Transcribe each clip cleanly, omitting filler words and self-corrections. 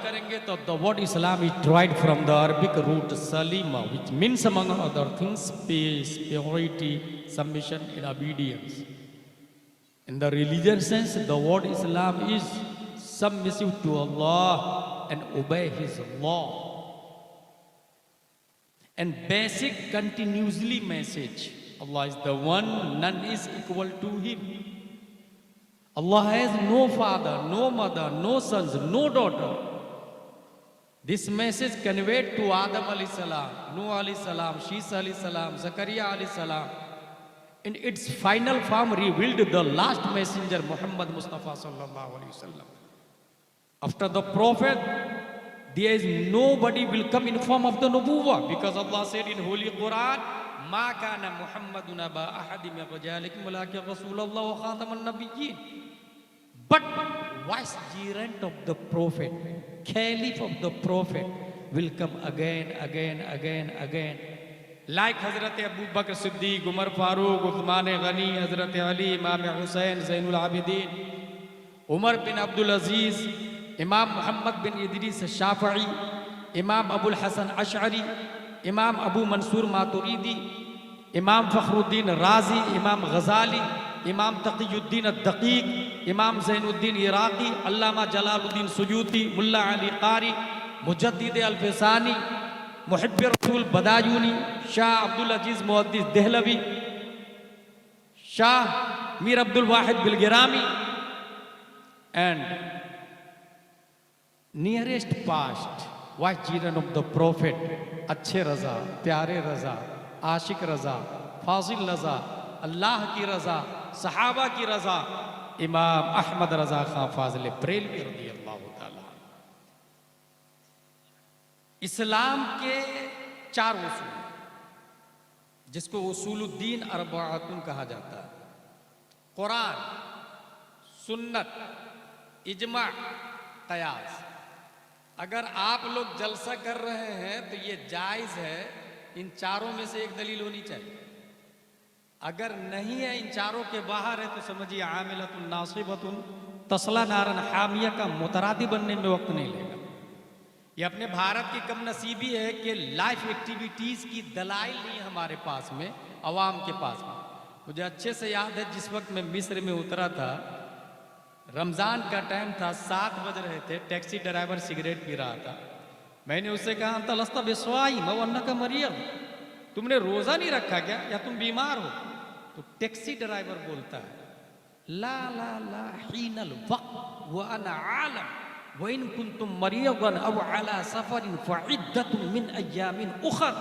करेंगे तो the word Islam is derived from the Arabic root salima, which means among other things peace, purity, submission and obedience. In the religious sense, the word Islam is submissive to Allah and obey His law. And basic continuously message. Allah is the one, none is equal to Him. Allah has no father, no mother, no sons, no daughter. This message conveyed to Adam alayhi salam, Nuh alayhi salam, Shisa alayhi salam, Zakaria alayhi salam. In its final form revealed the last messenger Muhammad Mustafa sallallahu alayhi wasallam. After the prophet, there is nobody will come in form of the nubuwwah, because Allah said in Holy Quran, Ma kana Muhammadun aba ahadi min rijalikum walakin Rasulullah wa khataman nabiyyin. But vicegerent of the prophet, caliph of the prophet will come again. Like Hazrat Abu Bakr Siddiq, Umar Farooq, Uthman Ghani, Hazrat Ali, Imam Hussain, Zainul Abidin, Umar bin Abdul Aziz, Imam Muhammad bin Idris Shafi'i, Imam Abul Hasan Ash'ari, Imam Abu Mansur Maturidi, Imam Fakhruddin Razi, Imam Ghazali, Imam Taqiyuddin Ad-Daqiq, Imam Zainuddin Iraqi, Allama Jalaluddin Suyuti, Mulla Ali Qari, Mujaddid Al-Fisani, Muhibbi Rasul Badayuni, Shah Abdul Aziz Muhaddis Dehlavi, Shah Mir Abdul Wahid Bilgirami, and nearest past vicegerent of the prophet, Achhe Raza, Pyare Raza, Ashik Raza, Fazil Raza, Allah ki Raza, Sahaba ki Raza, Imam Ahmad Raza Khan Fazil Brelvi radiyallahu ta'ala. इस्लाम के 4 उसूल, जिसको उसूलुद्दीन अर्बाअतुन कहा जाता है। कुरान, सुन्नत, इजमा, कयास। अगर आप लोग जलसा कर रहे हैं तो ये जायज़ है, इन चारों में से एक दलील होनी चाहिए। अगर नहीं है, इन चारों के बाहर है, तो समझिए आमिलतुन नासिबतुन तस्ला नारन हामिया का मुतरादी बनने में वक्त नहीं लेगा। ये अपने भारत की कम नसीबी है कि लाइफ एक्टिविटीज़ की दलाइल नहीं हमारे पास में, अवाम के पास में। मुझे अच्छे से याद है, जिस वक्त मैं मिस्र में उतरा था, रमज़ान का टाइम था, 7 बज रहे थे, टैक्सी ड्राइवर सिगरेट पी रहा था। मैंने उससे कहा, अंत लस्ता बेस्वाई मवन्ना का मरियम, तुमने रोज़ा नहीं रखा क्या, या तुम बीमार हो? तो टैक्सी ड्राइवर बोलता है, ला ला ला हीनल वक्त व अना आलम वइन कुंतुम मरियदन अव अला सफरिन फइद्दतुम मिन अय्यामिन उखर।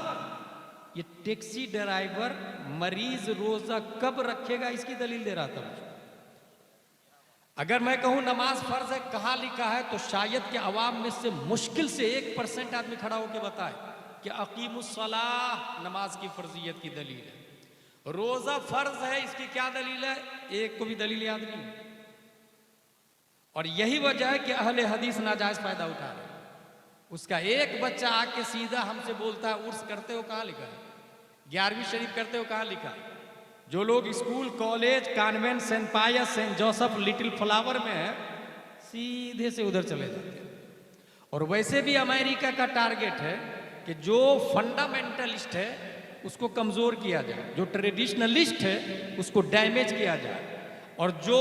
ये टैक्सी ड्राइवर मरीज रोजा कब रखेगा इसकी दलील दे रहा था मुझे। अगर मैं कहूं नमाज फर्ज है, कहाँ लिखा है, तो शायद कि अवाम में से मुश्किल से 1% आदमी खड़ा होकर बताए कि अकीमुस्सलाह नमाज की फर्जियत की दलील है। रोजा फर्ज है, इसकी क्या दलील है? एक को भी दलील याद नहीं। और यही वजह है कि अहले हदीस नाजायज फायदा उठा रहे हैं। उसका एक बच्चा आके सीधा हमसे बोलता है, उर्स करते हो कहाँ लिखा है, 11वीं शरीफ करते हो कहाँ लिखा है? जो लोग स्कूल, कॉलेज, कॉन्वेंट, सेंट पायस, सेंट जोसेफ, लिटिल फ्लावर में है, सीधे से उधर चले जाते हैं। और वैसे भी अमेरिका का टारगेट है कि जो फंडामेंटलिस्ट है उसको कमजोर किया जाए, जो ट्रेडिशनलिस्ट है उसको डैमेज किया जाए, और जो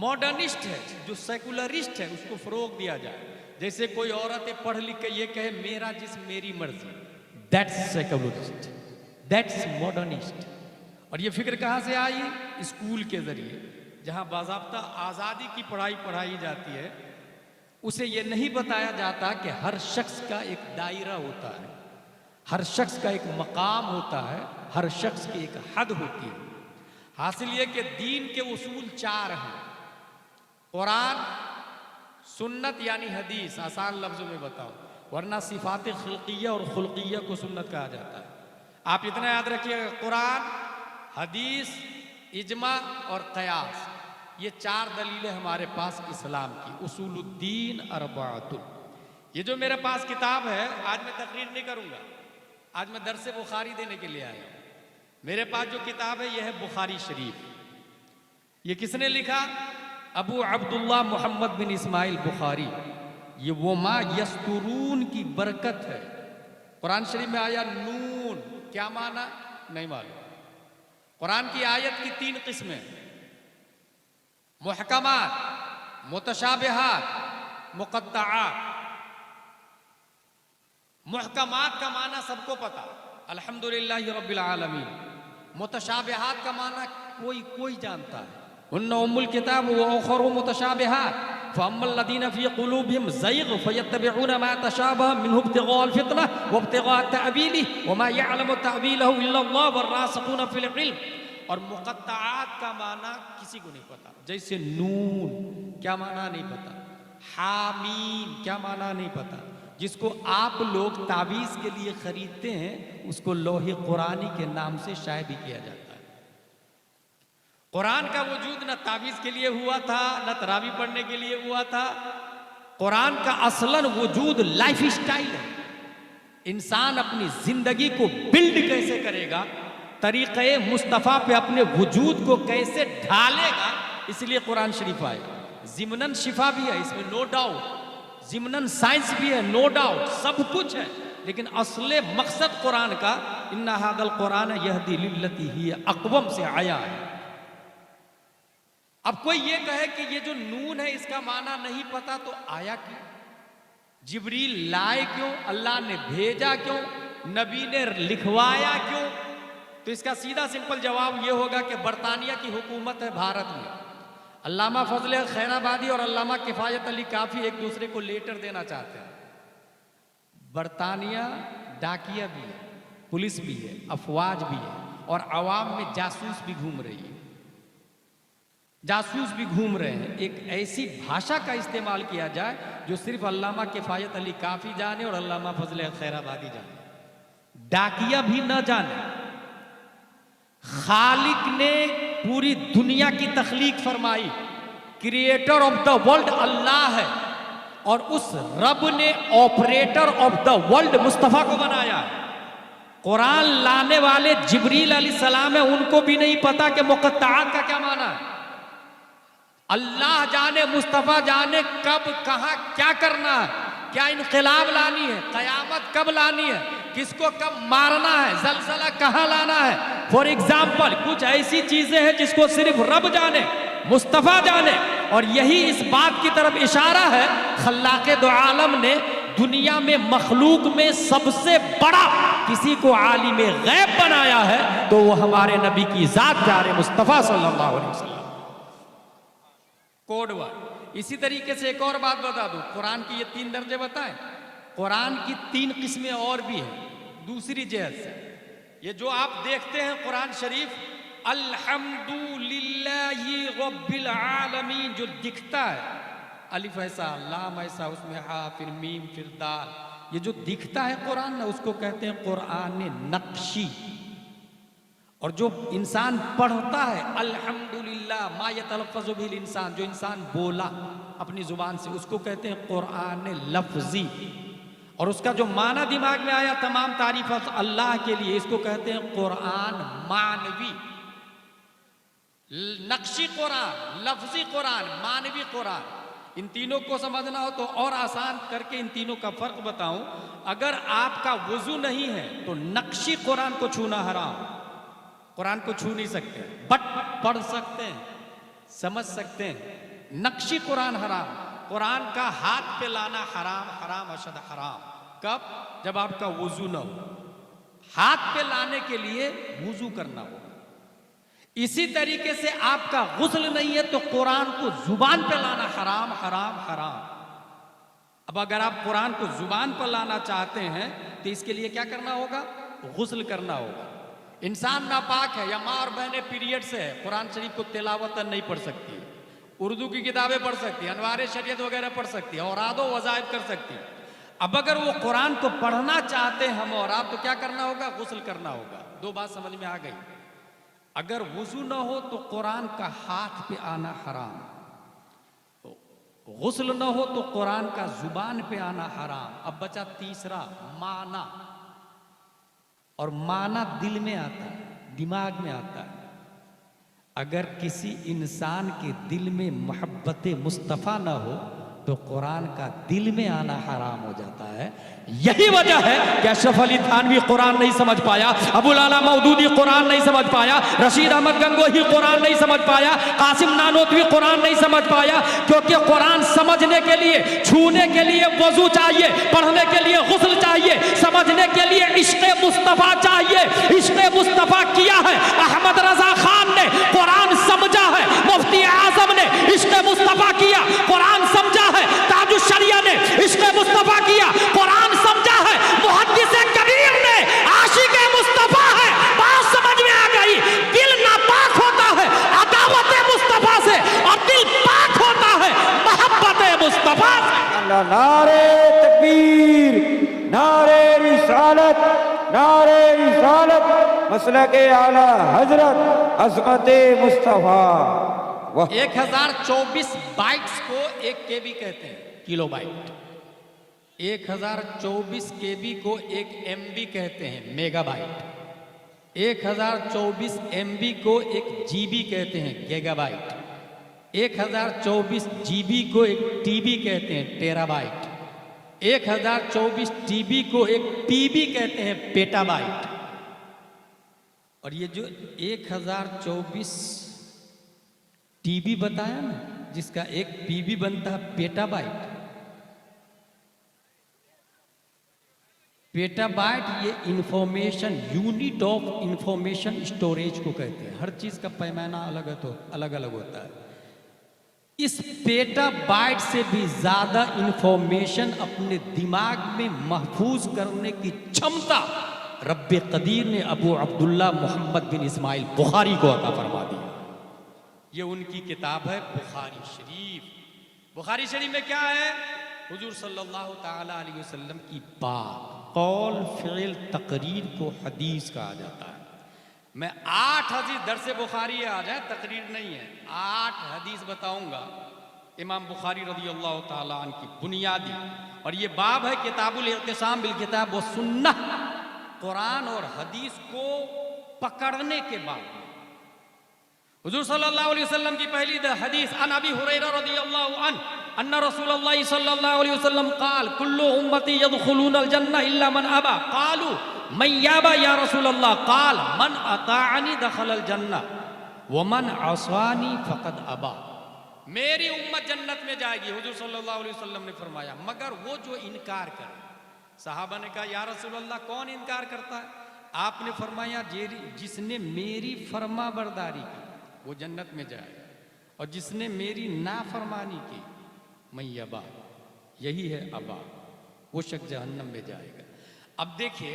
मॉडर्निस्ट है, जो सेकुलरिस्ट है, उसको फरोग दिया जाए। जैसे कोई औरत पढ़ लिख के ये कहे मेरा जिस्म मेरी मर्जी, दैट्स सेकुलरिस्ट, दैट्स मॉडर्निस्ट। और ये फिक्र कहाँ से आई? स्कूल के जरिए, जहाँ बाज़ाब्ता आज़ादी की पढ़ाई पढ़ाई जाती है, उसे ये नहीं बताया जाता कि हर शख्स का एक दायरा होता है, हर शख्स का एक मकाम होता है, हर शख्स की एक हद होती है। हासिल ये कि दीन के उसूल 4 हैं, कुरान, सुन्नत यानी हदीस, आसान लफ्ज़ों में बताओ, वरना सिफ़ात खिल्किया और खुल्किया को सुन्नत कहा जाता है। आप इतना याद रखिएगा, कुरान, हदीस, इजमा और कयास, ये 4 दलीलें हमारे पास इस्लाम की, उसूलुद्दीन अर्बाअतुन। ये जो मेरे पास किताब है, आज मैं तकरीर नहीं करूँगा, आज मैं दर्स बुखारी देने के लिए आया हूँ। मेरे पास जो किताब है यह है बुखारी शरीफ। ये किसने लिखा? अबू अब्दुल्ला मोहम्मद बिन इस्माइल बुखारी। ये वो मा यस्तुरून की बरकत है। कुरान शरीफ में आया नून, क्या माना नहीं मालूम। कुरान की आयत की 3 किस्में, मुहकमात, मुतशाबिहात, मुक़त्तआत। मुहकमात का माना सबको पता, अल्हम्दुलिल्लाहि रब्बिल आलमीन। मुतशाबिहात का माना कोई जानता है, उन्ना उम्मुल किताब व उखरु मुतशाबिहात फअम्मल लदीना फी क़ुलूबिहिम ज़ैग़ फ़यत्तबिऊना मा तशाबह मिन्हु इब्तिग़ाअल फ़ितना व इब्तिग़ाअ तअवीलिहि व मा यअलमु तअवीलहु इल्लल्लाह वर्रासिख़ूना फ़िल इल्म। और मुक़त्तआत का माना किसी को नहीं पता, जैसे नून क्या माना नहीं पता, हामीम क्या माना नहीं पता। जिसको आप लोग तावीज़ के लिए खरीदते हैं उसको लोहे कुरानी के नाम से शायद ही किया जाता है। कुरान का वजूद न तावीज़ के लिए हुआ था, न तरावी पढ़ने के लिए हुआ था। कुरान का असलन वजूद लाइफ स्टाइल है। इंसान अपनी जिंदगी को बिल्ड कैसे करेगा, तरीक़े मुस्तफ़ा पे अपने वजूद को कैसे ढालेगा, इसलिए कुरान शरीफ आया। ज़िमनन शिफा भी है इसमें, नो डाउट, ज़िमनन साइंस भी है, नो डाउट, सब कुछ है। लेकिन असले मकसद कुरान का इन्ना हादल कुरान यहदी लिल्लती हिय अक़वम से आया है। अब कोई ये कहे कि ये जो नून है इसका माना नहीं पता, तो आया क्यों, जिब्रील लाए क्यों, अल्लाह ने भेजा क्यों, नबी ने लिखवाया क्यों? तो इसका सीधा सिंपल जवाब ये होगा कि बरतानिया की हुकूमत है भारत में। अल्लामा फजल खैराबादी और अल्लामा किफ़ायत अली काफ़ी एक दूसरे को लेटर देना चाहते हैं। बरतानिया डाकिया भी है, पुलिस भी है, अफवाज भी है, और अवाम में जासूस भी घूम रही है, जासूस भी घूम रहे हैं। एक ऐसी भाषा का इस्तेमाल किया जाए जो सिर्फ अल्लामा किफ़ायत अली काफ़ी जाने और अल्लामा फजल खैराबादी जाने, डाकिया भी न जाने। खालिक ने पूरी दुनिया की तख्लीक फरमाई, क्रिएटर ऑफ द वर्ल्ड अल्लाह है, और उस रब ने operator of the world Mustafa को बनाया है। कुरान लाने वाले जिब्रील अलैहिस्सलाम है, उनको भी नहीं पता कि मुक़त्तआत का क्या माना है। अल्लाह जाने, मुस्तफ़ा जाने कब कहाँ क्या करना है, क्या इनक़िलाब लानी है, क़यामत कब लानी है, किसको कब मारना है, ज़लज़ला कहाँ लाना है। फॉर एग्जाम्पल कुछ ऐसी चीजें हैं जिसको सिर्फ रब जाने, मुस्तफ़ा जाने, और यही इस बात की तरफ इशारा है खल्लाक़े दो आलम ने दुनिया में मखलूक में सबसे बड़ा किसी को आलिम गैब बनाया है तो वो हमारे नबी की ज़ात प्यारे मुस्तफ़ा सल्लल्लाहु अलैहि वसल्लम। Code word. इसी तरीके से एक और बात बता दूं, कुरान की ये 3 दर्जे बताएं, कुरान की 3 किस्में और भी हैं दूसरी जहत से। ये जो आप देखते हैं कुरान शरीफ अल्हम्दुलिल्लाहि रब्बिल आलमीन जो दिखता है, अलिफ ऐसा, लाम ऐसा, उसमें हा, फिर मीम, फिर दाल, ये जो दिखता है कुरान ना, उसको कहते हैं कुरान नक्शी। और जो इंसान पढ़ता है अल्हम्दुलिल्लाह मा यतलफ़्फ़ज़ु बिहिल इंसान, जो इंसान बोला अपनी जुबान से, उसको कहते हैं कुरान लफ्जी। और उसका जो माना दिमाग में आया तमाम तारीफ अल्लाह के लिए, इसको कहते हैं कुरान मानवी। नक्शी कुरान, लफ्जी कुरान, मानवी कुरान। इन तीनों को समझना हो तो और आसान करके इन तीनों का फर्क बताऊं। अगर आपका वुजू नहीं है तो नक्शी कुरान को छूना हराम, कुरान को छू नहीं सकते, बट पढ़ सकते हैं, समझ सकते हैं। नक्शी कुरान हराम, कुरान का हाथ पे लाना हराम, हराम अशद हराम। कब? जब आपका वुजू ना हो, हाथ पे लाने के लिए वुजू करना हो। इसी तरीके से आपका गुस्ल नहीं है तो कुरान को जुबान पे लाना हराम, हराम, हराम। अब अगर आप कुरान को जुबान पर लाना चाहते हैं तो इसके लिए क्या करना होगा? गुस्ल करना होगा। इंसान नापाक है या माँ और बहनें पीरियड से है, कुरान शरीफ को तिलावतन नहीं पढ़ सकती, उर्दू की किताबें पढ़ सकती है, अनवार शरीयत वगैरह पढ़ सकती है, और आदो वज़ाइफ कर सकती है। अब अगर वो कुरान को पढ़ना चाहते हैं हम और आप, तो क्या करना होगा? गुस्ल करना होगा। 2 बात समझ में आ गई। अगर वुजू ना हो तो कुरान का हाथ पे आना हराम, गुस्ल ना हो तो कुरान का जुबान पे आना हराम। अब बचा तीसरा, माना। और माना दिल में आता है, दिमाग में आता है। अगर किसी इंसान के दिल में मोहब्बत मुस्तफ़ा ना हो तो कुरान का दिल में आना हराम हो जाता है। यही वजह है कि अशरफ अली थानवी कुरान नहीं समझ पाया, अबुल आला मौदूदी कुरान नहीं समझ पाया, रशीद अहमद गंगोही कुरान नहीं समझ पाया, कासिम नानोतवी कुरान नहीं समझ पाया, क्योंकि कुरान समझने के लिए, छूने के लिए वजू चाहिए, पढ़ने के लिए गुस्ल चाहिए, समझने के लिए इश्क़ मुस्तफ़ा चाहिए। इश्क़ मुस्तफ़ा किया है अहमद रजा खान ने, कुरान समझा है मुफ्ती आजम ने, इश्क़ मुस्तफ़ा किया, कुरान समझा है ताजुश शरिया ने, इश्क़ मुस्तफ़ा किया, कुरान समझा है मुहद्दिस कबीर ने, आशिक मुस्तफ़ा है, बात समझ में आ गई। दिल नापाक होता है अदावत मुस्तफ़ा से और दिल पाक होता है मोहब्बत मुस्तफ़ा से। नारे तकबीर, नारे रिसालत, नारे रिसालत, मसलके आला हजरत अज़मत मुस्तफ़ा। 1024 बाइट्स को 1 KB कहते हैं, किलो बाइट। 1024 KB को 1 MB कहते हैं, मेगा बाइट। 1024 MB को 1 GB कहते हैं, गीगा बाइट। 1024 GB को 1 TB कहते हैं, टेरा बाइट। 1024 TB को 1 PB कहते हैं, पेटा बाइट। और ये जो 1024 TB बताया ना, जिसका 1 PB बनता है पेटा बाइट। पेटाबाइट ये information, unit of information storage को कहते हैं। हर चीज का पैमाना अलग अलग होता है। इस पेटाबाइट से भी ज्यादा इंफॉर्मेशन अपने दिमाग में महफूज करने की क्षमता रब्बे कदीर ने अबू अब्दुल्ला मोहम्मद बिन इस्माइल बुखारी को अता फरमा दिया। ये उनकी किताब है बुखारी शरीफ। बुखारी शरीफ में क्या है? हुजूर सल्लल्लाहु ताला अलैहि वसल्लम की बात, कौल, फ़िल, तकरीर को हदीस कहा जाता है। मैं 8 हदीस, दर्स बुखारी आ जाए, तकरीर नहीं है, 8 हदीस बताऊंगा इमाम बुखारी रज़ी अल्लाह ताला अन्हु की बुनियादी। और ये बाब है किताबुल इत्तिसाम बिल किताब व सुन्नह, कुरान और हदीस को पकड़ने के बाद हुजूर सल्लल्लाहु अलैहि वसल्लम की पहली हदीस, अन अबी हुरैरा रज़ियल्लाहु अन्हु अन्ना रसूलुल्लाह सल्लल्लाहु अलैहि वसल्लम क़ाल कुल्लु उम्मती यदखुलूनल जन्नह इल्ला मन अबा। क़ालू मन याबा या रसूलल्लाह? क़ाल मन अताअनी दखलल जन्नह व मन असानी फ़क़द अबा। मेरी उम्मत जन्नत में जाएगी, हुजूर सल्लल्लाहु अलैहि वसल्लम ने फरमाया, मगर वो जो इनकार करे। सहाबा ने कहा या रसूलल्लाह कौन इनकार करता है? आपने फरमाया जिसने मेरी फरमा बरदारी की वो जन्नत में जाएगा, और जिसने मेरी नाफरमानी की, मैयबा, यही है अबा, वो शख्स जहन्नम में जाएगा। अब देखिए,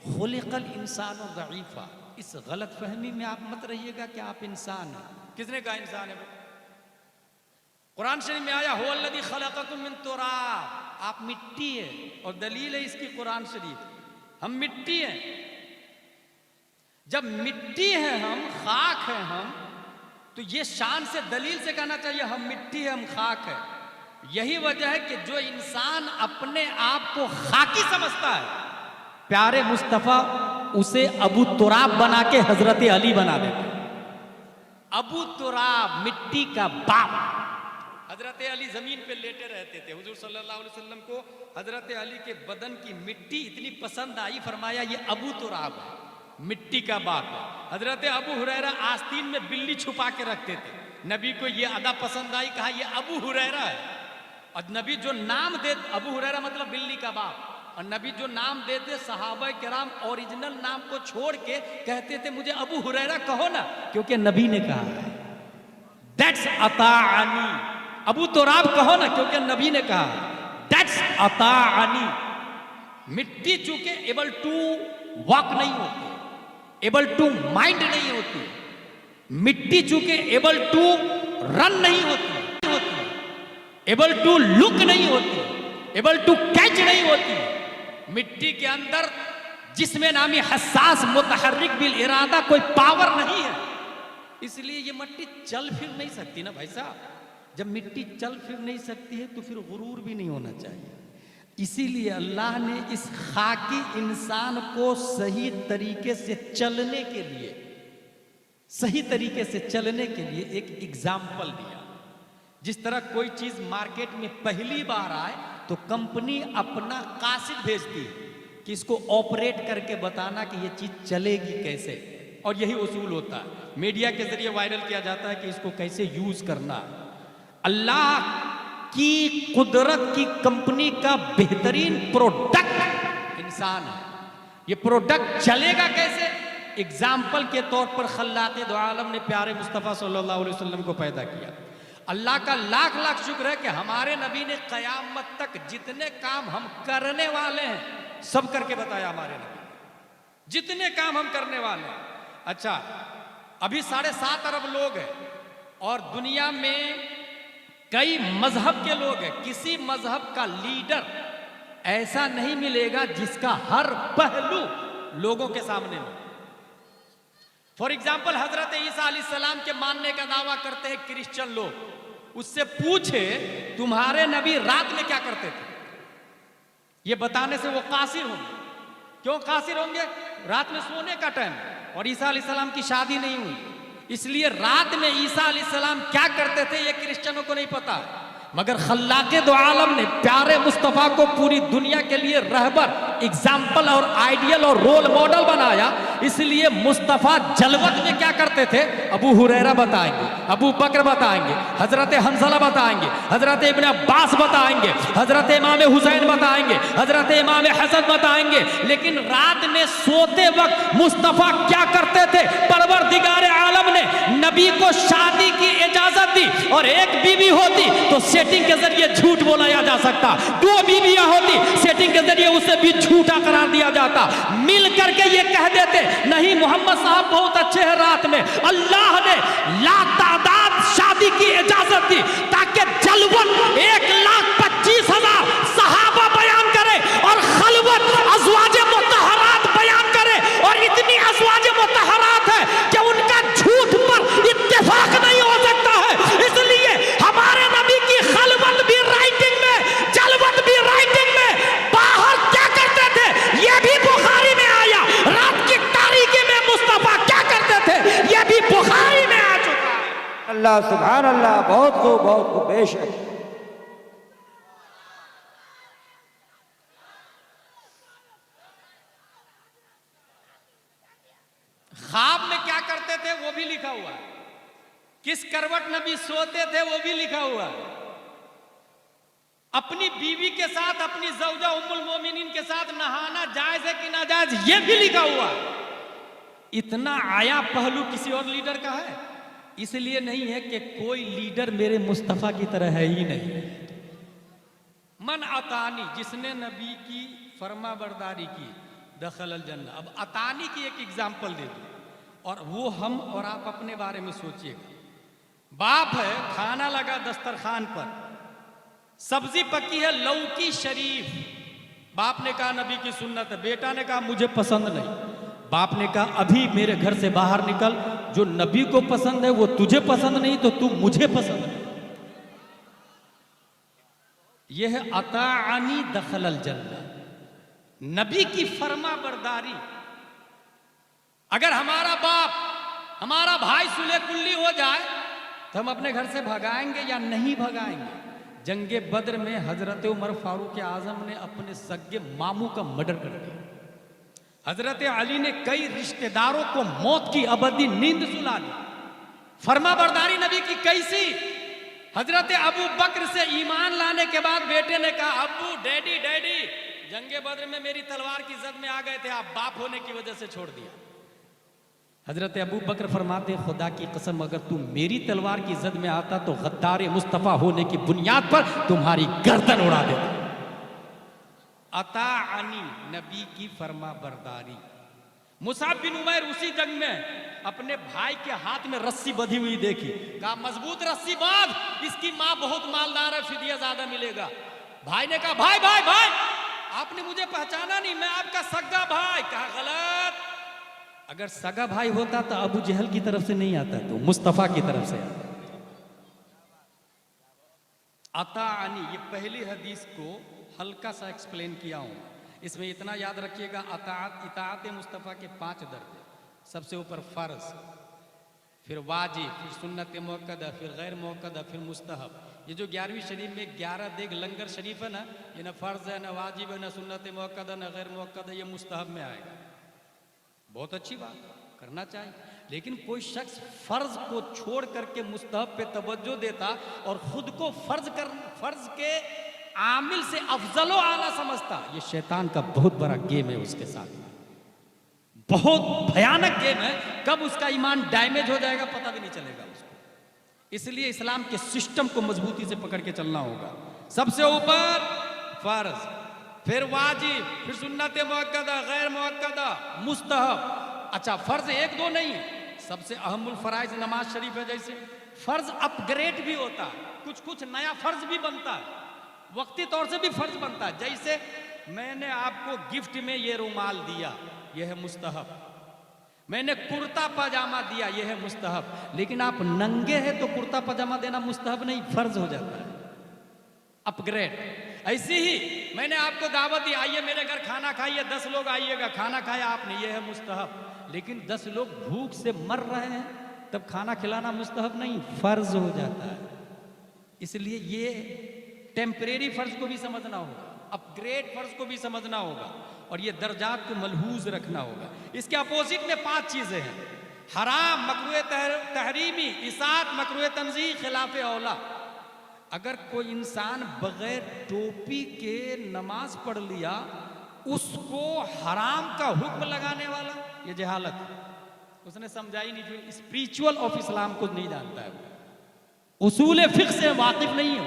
खुलिक़ल इंसान ज़ईफ़ा, इस गलत फहमी में आप मत रहिएगा कि आप इंसान हैं। किसने कहा इंसान है? वो कुरान शरीफ में आया हुवल्लज़ी खलक़कुम मिन तुराब, आप मिट्टी है, और दलील है इसकी कुरान शरीफ, हम मिट्टी हैं। जब मिट्टी है हम, खाक है हम, तो ये शान से दलील से कहना चाहिए हम मिट्टी है, हम खाक है। यही वजह है कि जो इंसान अपने आप को खाकी समझता है, प्यारे मुस्तफ़ा उसे अबू तुराब बना के हजरत अली बना देते। अबू तुराब, मिट्टी का बाप। हजरत अली जमीन पे लेटे रहते थे, हुजूर सल्लल्लाहु अलैहि वसल्लम को हजरत अली के बदन की मिट्टी इतनी पसंद आई, फरमाया ये अबू तुराब है, मिट्टी का बाप है। हजरत अबू हुरैरा आस्तीन में बिल्ली छुपा के रखते थे, नबी को ये अदा पसंद आई, कहा ये अबू हुरैरा है। और नबी जो नाम दे, अबू हुरैरा मतलब बिल्ली का बाप, और नबी जो नाम देते सहाबा किराम ओरिजिनल नाम को छोड़ के कहते थे मुझे अबू हुरैरा कहो ना, क्योंकि नबी ने कहा है। दैट्स अताअनी, अबू तुराब कहो ना, क्योंकि नबी ने कहा दैट्स अताअनी। मिट्टी चूंकि एबल टू वॉक नहीं होती, एबल टू माइंड नहीं होती, मिट्टी चूंकि एबल टू रन नहीं होती, एबल टू लुक नहीं होती, एबल टू कैच नहीं होती। मिट्टी के अंदर जिसमें नामी हसास मुतहर्रिक बिल इरादा कोई पावर नहीं है, इसलिए ये मिट्टी चल फिर नहीं सकती ना भाई साहब। जब मिट्टी चल फिर नहीं सकती है तो फिर गुरूर भी नहीं होना चाहिए। इसीलिए अल्लाह ने इस खाकी इंसान को सही तरीके से चलने के लिए, सही तरीके से चलने के लिए एक एग्जाम्पल दिया। जिस तरह कोई चीज मार्केट में पहली बार आए तो कंपनी अपना कासिद भेजती है कि इसको ऑपरेट करके बताना कि ये चीज चलेगी कैसे, और यही उसूल होता है। मीडिया के जरिए वायरल किया जाता है कि इसको कैसे यूज करना। अल्लाह की कुदरत की कंपनी का बेहतरीन प्रोडक्ट इंसान है। ये प्रोडक्ट चलेगा कैसे? एग्जाम्पल के तौर पर खल्लाक़े दो आलम ने प्यारे मुस्तफ़ा सल्लल्लाहु अलैहि वसल्लम को पैदा किया। अल्लाह का लाख लाख शुक्र है कि हमारे नबी ने क़यामत तक जितने काम हम करने वाले हैं सब करके बताया। हमारे नबी जितने काम हम करने वाले हैं। अच्छा, अभी 7.5 अरब लोग हैं और दुनिया में कई मजहब के लोग हैं। किसी मजहब का लीडर ऐसा नहीं मिलेगा जिसका हर पहलू लोगों के सामने हो। फॉर एग्जाम्पल, हजरत ईसा अलैहिस्सलाम के मानने का दावा करते हैं क्रिश्चियन लोग। उससे पूछे तुम्हारे नबी रात में क्या करते थे, ये बताने से वो कासिर होंगे। क्यों कासिर होंगे? रात में सोने का टाइम, और ईसा अलैहिस्सलाम की शादी नहीं हुई, इसलिए रात में ईसा अलैहिस्सलाम क्या करते थे ये क्रिश्चियनों को नहीं पता। मगर खल्लाक़े दो आलम ने प्यारे मुस्तफ़ा को पूरी दुनिया के लिए रहबर, एग्जाम्पल और आइडियल और रोल मॉडल बनाया। इसलिए मुस्तफ़ा जलवत में क्या करते थे अबू हुरैरा बताएंगे, अबू बकर बताएंगे, हजरत हंसला बताएंगे, हजरत इब्न अब्बास बताएंगे, हजरत इमाम हुसैन बताएंगे, हजरत इमाम हसन बताएंगे। लेकिन रात में सोते वक्त मुस्तफ़ा क्या करते थे? परवरदिगार आलम ने नबी को शादी की इजाजत दी, और एक बीवी होती तो सेटिंग के जरिए झूठ बोलाया जा सकता, 2 बीवियां होती सेटिंग के जरिए उसे भी झूठा करार दिया जाता। मिल करके ये कह देते नहीं मोहम्मद साहब बहुत अच्छे हैं रात में। अल्लाह ने लातादाद शादी की इजाजत दी ताकि जलवत 1,25,000 सहाबा बयान करे और खलवत अज़वाजे मुतहरात बयान करे। और इतनी अज़वाजे मुतहरात है कि उनका झूठ पर इत्तेफाक नहीं हो सकता है। इसलिए हमारे नबी की खलवत भी राइटिंग में, जलवत भी राइटिंग में। बाहर क्या करते थे ये भी बुखारी में आया। रात की तारीकी में मुस्तफा क्या करते थे ये भी बुखारी में आ चुका है। अल्लाह सुभान अल्लाह, बहुत खूब, बहुत खूब, बेशक। ख्वाब में क्या करते थे वो भी लिखा हुआ है। किस करवट नबी सोते थे वो भी लिखा हुआ है। अपनी बीवी के साथ, अपनी ज़ौजा उम्मुल मोमिनीन के साथ नहाना जायज है कि नाजायज ये भी लिखा हुआ है। इतना आया पहलू किसी और लीडर का है? इसलिए नहीं है कि कोई लीडर मेरे मुस्तफ़ा की तरह है ही नहीं। मन अतानी, जिसने नबी की फरमा बरदारी की, दखल अल जन्नह। अब अतानी की एक एग्जाम्पल दे दूं, और वो हम और आप अपने बारे में सोचिएगा। बाप है, खाना लगा दस्तरखान पर, सब्जी पकी है लौकी शरीफ। बाप ने कहा नबी की सुन्नत है, बेटा ने कहा मुझे पसंद नहीं। बाप ने कहा अभी मेरे घर से बाहर निकल, जो नबी को पसंद है वो तुझे पसंद नहीं तो तू मुझे पसंद नहीं। यह है अताअनी दखल अल जन्नह, नबी की फरमा बरदारी। अगर हमारा बाप, हमारा भाई सुले कुल्ली हो जाए तो हम अपने घर से भगाएंगे या नहीं भगाएंगे? जंगे बद्र में हजरत उमर फारूक आजम ने अपने सगे मामू का मर्डर कर दिया। हजरत अली ने कई रिश्तेदारों को मौत की अबदी नींद सुला दी। फरमा बरदारी नबी की कैसी? हजरत अबू बकर से ईमान लाने के बाद बेटे ने कहा अबू, डैडी डैडी, जंगे बद्र में मेरी तलवार की जद में आ गए थे, आप बाप होने की वजह से छोड़ दिया। हजरत अबू बकर फरमाते खुदा की कसम अगर तू मेरी तलवार की जद में आता तो गद्दार मुस्तफ़ा होने की बुनियाद पर तुम्हारी गर्दन उड़ा देता। अताअनी, नबी की फरमा बरदारी। मुसाब बिन उमैर उसी जंग में अपने भाई के हाथ में रस्सी बंधी हुई देखी, कहा मजबूत रस्सी बांध, इसकी मां बहुत मालदार है, फिदिया ज्यादा मिलेगा। भाई ने कहा भाई भाई भाई, आपने मुझे पहचाना नहीं, मैं आपका सगा भाई। कहा गलत, अगर सगा भाई होता तो अबू जहल की तरफ से नहीं आता, तो मुस्तफा की तरफ से आता। अताअनी, ये पहली हदीस को हल्का सा एक्सप्लेन किया हूं। इसमें इतना याद रखिएगा, इताअत मुस्तफ़ा के 5 दर्जे। सबसे ऊपर फ़र्ज, फिर वाजिब, फिर सुन्नत मुअक्कदा, फिर गैर मुअक्कदा, फिर मुस्तहब। ये जो 11वीं शरीफ में 11 देग लंगर शरीफ है ना, ये ना फर्ज है, ना वाजिब है, ना सुन्नत मुअक्कद है, ना गैर मुअक्कद है, ये मुस्तहब में आएगा। बहुत अच्छी बात, करना चाहिए। लेकिन कोई शख्स फर्ज को छोड़ करके मुस्तहब पे तवज्जो देता और खुद को फर्ज के आमिल से अफजलो आला समझता, ये शैतान का बहुत बड़ा गेम है उसके साथ, बहुत भयानक गेम है। कब उसका ईमान डैमेज हो जाएगा पता भी नहीं चलेगा उसको। इसलिए इस्लाम के सिस्टम को मजबूती से पकड़ के चलना होगा। सबसे ऊपर फर्ज, फिर वाजिब, फिर सुन्नत मुअक्कदा, गैर मुअक्कदा, मुस्तहब। अच्छा, फर्ज एक दो नहीं है, सबसे अहमुल फराइज नमाज शरीफ है। जैसे फर्ज अपग्रेड भी होता है, कुछ कुछ नया फर्ज भी बनता है, वक्ती तौर से भी फर्ज बनता है। जैसे मैंने आपको गिफ्ट में ये रुमाल दिया, यह है मुस्तहब। मैंने कुर्ता पजामा दिया, यह है मुस्तहब। लेकिन आप नंगे हैं तो कुर्ता पजामा देना मुस्तहब नहीं, फर्ज हो जाता है, अपग्रेड। ऐसे ही मैंने आपको दावत दी, आइए मेरे घर खाना खाइए, 10 लोग आइएगा, खाना खाया आपने, यह है मुस्तहब। लेकिन 10 लोग भूख से मर रहे हैं तब खाना खिलाना मुस्तहब नहीं, फर्ज हो जाता है। इसलिए ये टेम्परेरी फर्ज को भी समझना होगा, अपग्रेड फर्ज को भी समझना होगा, और ये दर्जात को मलहूज रखना होगा। इसके अपोजिट में 5 चीजें हैं: हराम, मकरूह तहरीमी, इसात, मकरूह तंज़ीह, खिलाफ औला। अगर कोई इंसान बगैर टोपी के नमाज पढ़ लिया, उसको हराम का हुक्म लगाने वाला, ये जहालत है। उसने समझा ही नहीं, स्पिरिचुअल ऑफ इस्लाम को नहीं जानता है, उसूल फिक्र से वाकिफ नहीं है।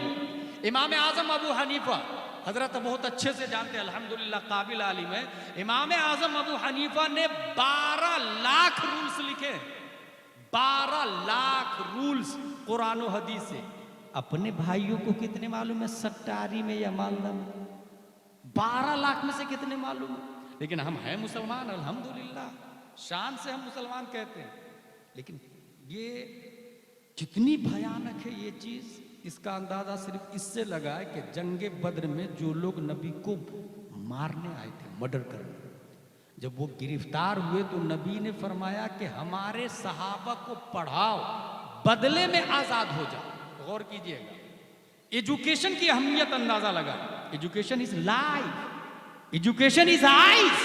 इमाम आजम अबू हनीफा, हजरत बहुत अच्छे से जानते हैं, अल्हम्दुलिल्लाह काबिल आलिम है। इमाम आजम अबू हनीफा ने 12 लाख रूल्स लिखे, 12 लाख रूल्स कुरान और हदीस से। अपने भाइयों को कितने मालूम है सट्टारी में या मालदा में? 12 लाख में से कितने मालूम है? लेकिन हम हैं मुसलमान, अल्हम्दुलिल्लाह, शान से हम मुसलमान कहते हैं। लेकिन ये कितनी भयानक है ये चीज, इसका अंदाजा सिर्फ इससे लगा है कि जंगे बद्र में जो लोग नबी को मारने आए थे, मर्डर करने, जब वो गिरफ्तार हुए तो नबी ने फरमाया कि हमारे सहाबा को पढ़ाओ, बदले में आजाद हो जाओ। गौर कीजिएगा, एजुकेशन की अहमियत अंदाजा लगा। Education is life, education is eyes,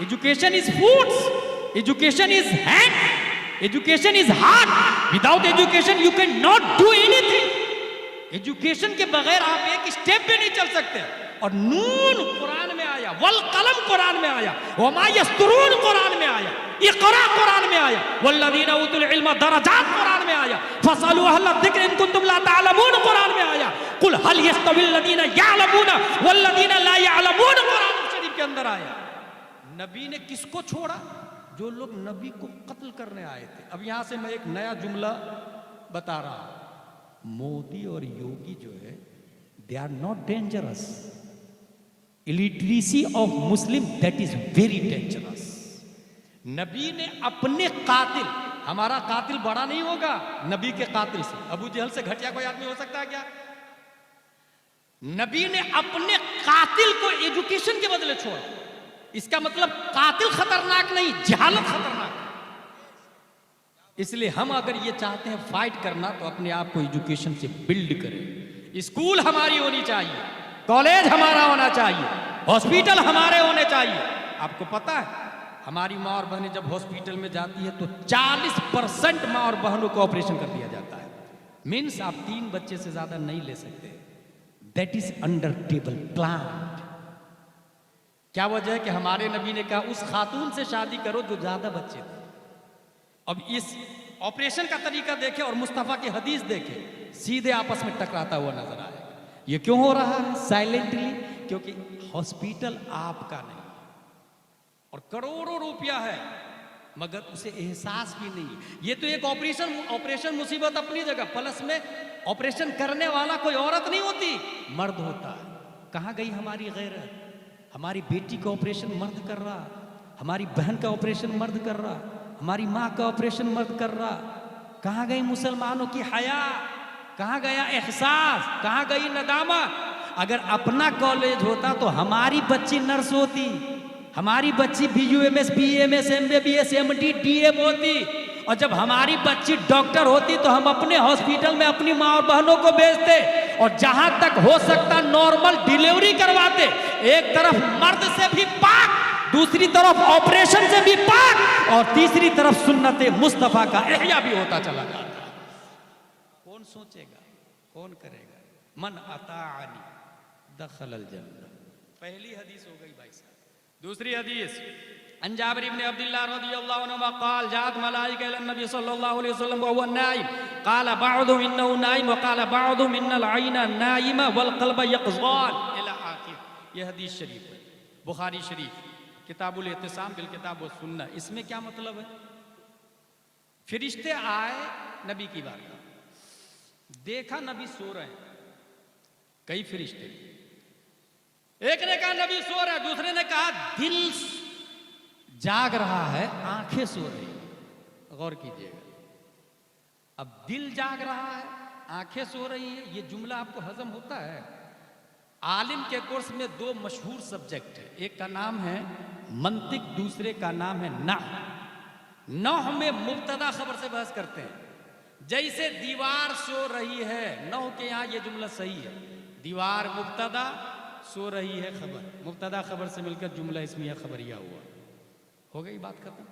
education is foods, education is hand, education is heart. Without education you can not do anything. Education के बगैर आप एक स्टेप भी नहीं चल सकते। और नून कुरान में आया, वल कलम कुरान में आया, वमा यस्तरून कुरान में आया, इक़रा कुरान में आया, वल्लज़ीना उतुल इल्म दरजात कुरान में आया, फसअलू अहल ज़िक्र इन कुंतुम ला तअलमून कुरान में आया, कुल हल यस्तविल लज़ीना यअलमून वल्लज़ीना ला यअलमून कुरान शरीफ के अंदर आया। नबी ने किसको छोड़ा? जो लोग नबी को कत्ल करने आए थे। अब यहां से मैं एक नया जुमला बता रहा हूं, मोदी और योगी जो है, they are not dangerous. Illiteracy of Muslim, that is very dangerous. नबी ने अपने कातिल, हमारा कातिल बड़ा नहीं होगा नबी के कातिल से। अबू जहल से घटिया कोई आदमी हो सकता है क्या? नबी ने अपने कातिल को एजुकेशन के बदले छोड़ा। इसका मतलब कातिल खतरनाक नहीं, जहालत खतरनाक। इसलिए हम अगर ये चाहते हैं फाइट करना, तो अपने आप को एजुकेशन से बिल्ड करें। स्कूल हमारी होनी चाहिए, कॉलेज हमारा होना चाहिए, हॉस्पिटल हमारे होने चाहिए। आपको पता है हमारी माँ और बहनें जब हॉस्पिटल में जाती है तो 40% माँ और बहनों को ऑपरेशन कर दिया जाता है। मीन्स आप 3 बच्चे से ज्यादा नहीं ले सकते। That is under table plan. क्या वजह है कि हमारे नबी ने कहा उस खातून से शादी करो जो ज्यादा बच्चे थे। अब इस ऑपरेशन का तरीका देखे और मुस्तफा की हदीस देखे, सीधे आपस में टकराता हुआ नजर आएगा। ये क्यों हो रहा है? साइलेंटली, क्योंकि हॉस्पिटल आपका नहीं और करोड़ों रुपया है, मगर उसे एहसास भी नहीं। ये तो एक ऑपरेशन मुसीबत अपनी जगह, प्लस में ऑपरेशन करने वाला कोई औरत नहीं होती, मर्द होता है। कहाँ गई हमारी गैरत? हमारी बेटी का ऑपरेशन मर्द कर रहा, हमारी बहन का ऑपरेशन मर्द कर रहा, हमारी माँ का ऑपरेशन मर्द कर रहा। कहाँ गई मुसलमानों की हया? कहाँ गया एहसास? कहाँ गई नदामत? अगर अपना कॉलेज होता तो हमारी बच्ची नर्स होती, हमारी बच्ची BUMS, BAMS, MBBS, MD, DM होती। और जब हमारी बच्ची डॉक्टर होती तो हम अपने हॉस्पिटल में अपनी माँ और बहनों को भेजते और जहां तक हो सकता नॉर्मल डिलीवरी करवाते, एक तरफ मर्द से भी पाक, दूसरी तरफ ऑपरेशन से भी पाक, और तीसरी तरफ सुन्नत मुस्तफा का इह्या भी होता चला जाता। कौन सोचेगा, कौन करेगा? मन अताअनी दखलल जन्नह। पहली हदीस हो गई भाई साहब। दूसरी हदीस, अन जाबिर इब्न अब्दुल्लाह रज़ियल्लाहु अन्हु क़ाल जात मलाइका इला नबी सल्लल्लाहु अलैहि वसल्लम व हुवा नाइम क़ाल बअदु इन्नहु नाइम व क़ाल बअदु मिन्नल ऐना नाइमा वल क़ल्ब यक़ज़ान इला आखिर। यह हदीस शरीफ है, बुखारी शरीफ, किताबुल इत्तिसाम बिल किताब व सुन्नह। इसमें क्या मतलब है? फरिश्ते आए नबी की बात, देखा नबी सो रहे हैं, कई फरिश्ते, एक ने कहा नबी सो रहा है, दूसरे ने कहा दिल जाग रहा है, आंखें सो रही हैं। गौर कीजिएगा, अब दिल जाग रहा है, आंखें सो रही है, ये जुमला आपको हजम होता है? आलिम के कोर्स में दो मशहूर सब्जेक्ट है, एक का नाम है मंतिक, दूसरे का नाम है नहव। नहव में मुब्तदा खबर से बहस करते हैं। जैसे दीवार सो रही है, नहव के यहाँ ये जुमला सही है, दीवार मुब्तदा, सो रही है खबर, मुब्तदा खबर से मिलकर जुमला इस्मिया खबरिया हुआ। हो गई बात खत्म।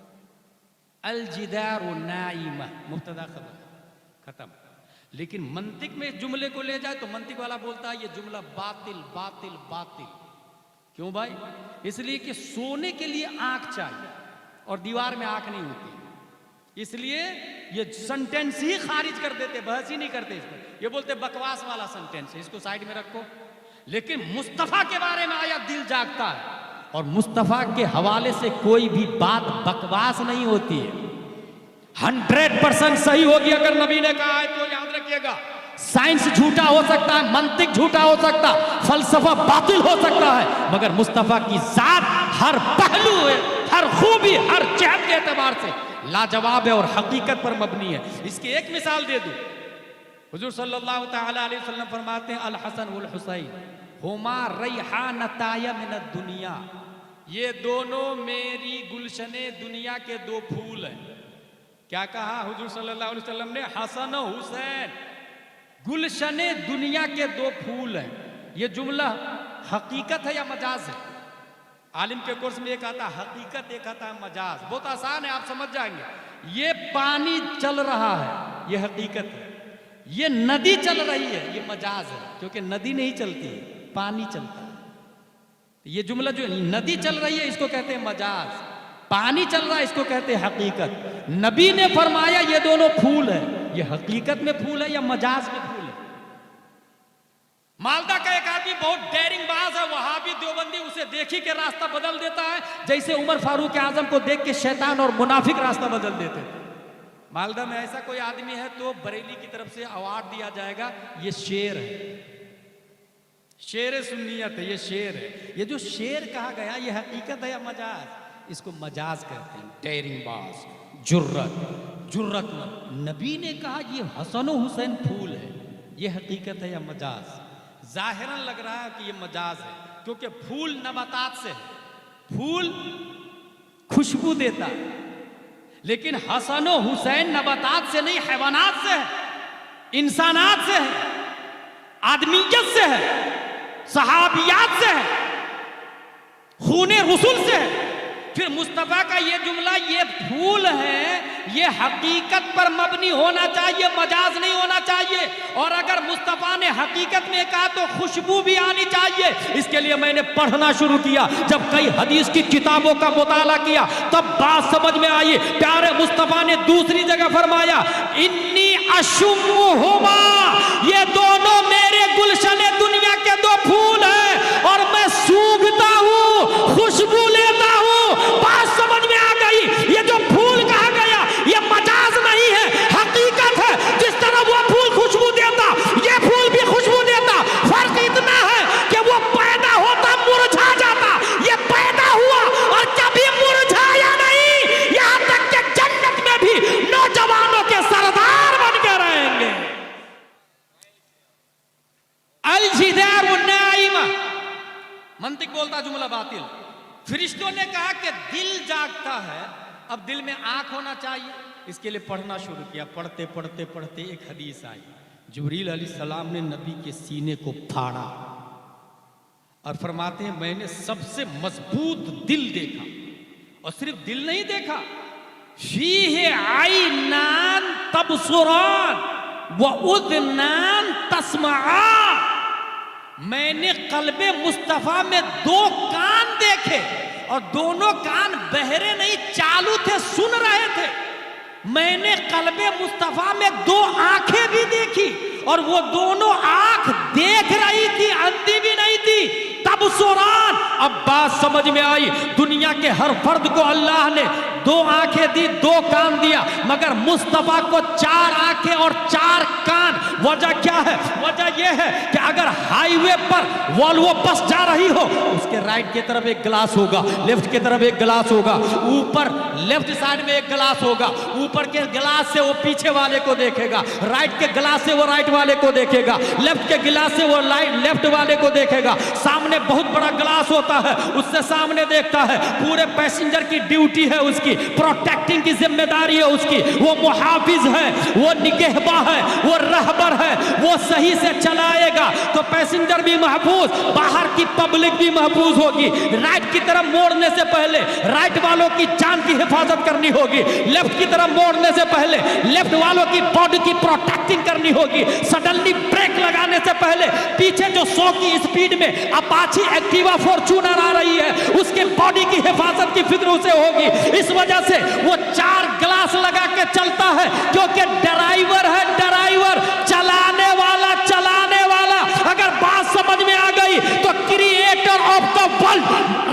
अल जिदार नाइमा, मुब्तदा खबर खत्म। लेकिन मंतिक में इस जुमले को ले जाए तो मंतिक वाला बोलता है ये जुमला बातिल बातिल बातिल। क्यों भाई? इसलिए कि सोने के लिए आंख चाहिए और दीवार में आंख नहीं होती, इसलिए ये सेंटेंस ही खारिज कर देते, बहस ही नहीं करते इस पर। ये बोलते बकवास वाला सेंटेंस है, इसको साइड में रखो। लेकिन मुस्तफा के बारे में आया दिल जागता है, और मुस्तफा के हवाले से कोई भी बात बकवास नहीं होती है, 100% सही होगी। अगर नबी ने कहा है तो याद रखिएगा, साइंस झूठा हो सकता है, मंतिक झूठा हो सकता, फलसफा बातिल हो सकता है, मगर मुस्तफा की जात हर पहलू है, हर खूबी, हर जहत के एतबार से लाजवाब है और हकीकत पर मबनी है। इसकी एक मिसाल दे दूं, हुजूर सल्लल्लाहु तआला अलैहि वसल्लम फरमाते हैं अल हसन वल हुसैन हुमा रैहानताय मिन दुनिया, ये दोनों मेरी गुलशने दुनिया के दो फूल हैं। क्या कहा हुजूर सल्लल्लाहु अलैहि वसल्लम ने? हसन और हुसैन गुलशने दुनिया के दो फूल हैं। ये जुमला हकीकत है या मजाज है? आलिम के कोर्स में एक आता हकीकत, एक आता है मजाज। बहुत आसान है, आप समझ जाएंगे। ये पानी चल रहा है, ये हकीकत है। ये नदी चल रही है, ये मजाज है, क्योंकि नदी नहीं चलती, पानी चलता है। ये जुमला जो नदी चल रही है इसको कहते हैं मजाज, पानी चल रहा है इसको कहते हैं हकीकत। नबी ने फरमाया ये दोनों फूल है, ये हकीकत में फूल है या मजाज में फूल है? मालदा का एक आदमी बहुत डेयरिंग बाज है, वहाबी देवबंदी, उसे देखी के रास्ता बदल देता है, जैसे उमर फारूक आजम को देख के शैतान और मुनाफिक रास्ता बदल देते थे। मालदा में ऐसा कोई आदमी है तो बरेली की तरफ से अवार्ड दिया जाएगा, ये शेर है, शेर सुन्नियत है, ये शेर है। ये जो शेर कहा गया ये हकीकत है या मजाज? इसको मजाज कहते हैं। डेयरिंग बाज, जुर्रतमंद। नबी ने कहा ये हसन और हुसैन फूल है, ये हकीकत है या मजाज? जाहिरन लग रहा है कि ये मजाज है, क्योंकि फूल नबातात से है, फूल खुशबू देता है, लेकिन हसन और हुसैन नबातात से नहीं, हैवानात से है, इंसानात से है, आदमियत से है, सहाबियात से है, खूने रसूल से है। फिर मुस्तफा का ये जुमला, ये फूल है, ये हकीकत पर मबनी होना चाहिए, मजाज नहीं होना चाहिए। और अगर मुस्तफा ने हकीकत में कहा तो खुशबू भी आनी चाहिए। इसके लिए मैंने पढ़ना शुरू किया, जब कई हदीस की किताबों का मुताला किया तब बात समझ में आई। प्यारे मुस्तफा ने दूसरी जगह फरमाया इन्नी अशुम्मुहुमा, ये दोनों मेरे गुलशने दुनिया के दो फूल हैं और मैं सूंघता हूं, खुशबू लेता हूं। बात समझ में आ गई। ये जो फूल कहा गया ये मजाज नहीं है, हकीकत है। जिस तरह वो फूल खुशबू देता, ये फूल भी खुशबू देता। फर्क इतना है कि वो पैदा होता मुरझा जाता, ये पैदा हुआ और कभी मुरझाया नहीं। यहां तक कि जन्नत में भी नौजवानों के सरदार बन के रहेंगे। अल जिदार नाइमा, मंतिक बोलता जुमला बातिल। फरिश्तों ने कहा कि दिल जागता है, अब दिल में आंख होना चाहिए। इसके लिए पढ़ना शुरू किया, पढ़ते पढ़ते पढ़ते एक हदीस आई, जिब्रील अलैहिस्सलाम ने नबी के सीने को फाड़ा और फरमाते हैं मैंने सबसे मजबूत दिल देखा, और सिर्फ दिल नहीं देखा, फीहे आइनान तबसुरान व उदनान तस्माआन, मैंने कल्बे मुस्तफा में 2 कान देखे, और दोनों कान बहरे नहीं चालू थे, सुन रहे थे। मैंने कल्बे मुस्तफा में 2 आंखें भी देखी, और वो दोनों आंख देख रही थी, अंधी भी नहीं थी। तब सुरान, अब बात समझ में आई। दुनिया के हर फर्द को अल्लाह ने 2 आंखें दी, 2 कान दिया, मगर मुस्तफा को 4 आंखें और 4 कान। वजह क्या है? वजह यह है कि अगर हाईवे पर वॉल्वो बस जा रही हो, उसके राइट की तरफ एक गिलास होगा, लेफ्ट की तरफ एक गिलास होगा, ऊपर लेफ्ट साइड में एक गिलास होगा, ऊपर के गिलास से वो पीछे वाले को देखेगा, राइट के गिलास से वो राइट वाले को देखेगा, लेफ्ट के गिलास से वो लेफ्ट वाले को देखेगा। सामने बहुत बड़ा गिलास होता है, उससे सामने देखता है। पूरे पैसेंजर की ड्यूटी है उसकी, प्रोटेक्टिंग की जिम्मेदारी है उसकी। वो मुहाफिज है, वो निगहबा है, वो रहबर है, वो सही से चलाएगा तो पैसेंजर भी महफूज, बाहर की पब्लिक भी महफूज होगी। राइट की तरफ मोड़ने से पहले राइट वालों की जान की हिफाजत करनी होगी, लेफ्ट की तरफ मोड़ने से पहले लेफ्ट वालों की बॉडी की प्रोटेक्टिंग करनी होगी। सडनली ब्रेक लगाने से पहले पीछे जो 100 की स्पीड में अपाची एक्टिवा फॉर्च्यूनर आ रही है, उसके बॉडी की हिफाजत की फिक्र उसे होगी। इस वजह से वो 4 ग्लास लगा के चलता है, क्योंकि ड्राइवर है, ड्राइवर चलाने वाला, चलाने वाला। अगर बात समझ में आ गई तो क्रिएटर ऑफ द वर्ल्ड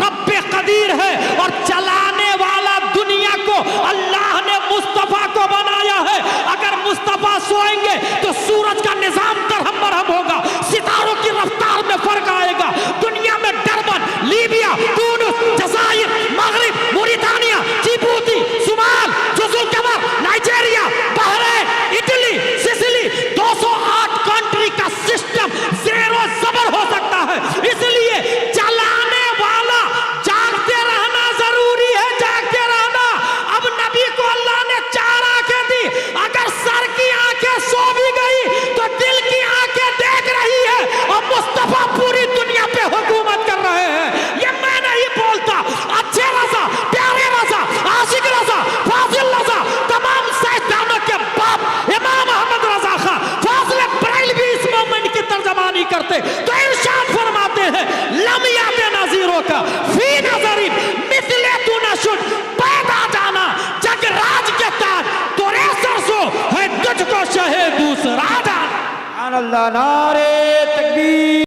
रब्बे कदीर है, और चलाने वाला दुनिया को अल्लाह ने मुस्तफा को बनाया है। अगर मुस्तफा सोएंगे तो सूरज का निजाम दरहम बरहम होगा, सितारों की रफ्तार में फर्क आएगा। दुनिया में डरबन, लीबिया, तुनिस, जज़ाइर, मगरिब, मोरितानिया, जिबूती, सुमाल, जुज़ुल कमर, Nigeria, Bahrain, Italy, Sicily, 208 country का सिस्टम ज़ेरो ज़बर हो सकता है। इसलिए चलाने वाला जागते रहना जरूरी है, जागते रहना। अब नबी को अल्लाह ने 4 आंखें दी, अगर सर की आंखें सो भी गई तो दिल की आंखें देख रही है, और मुस्तफा पूरी दुनिया पे हुकूमत कर रहे हैं। ये मैं नहीं बोलता, अच्छे रजा, प्यारे रजा, आशिक रजा, फाजिल रजा, तमाम सैयदानों के बाप इमाम अहमद रजा खां फाजिल बरेलवी भी इस मोमेंट की तर्जमानी करते तो इरशाद फरमाते हैं, लम याते नज़ीरों का फी नज़री मिसले तू नशुद, पैदा जाना जग राज के ताज, तोरे सरसो है तुझको शहे दूसरा जान। अल्लाह नारे तकबीर।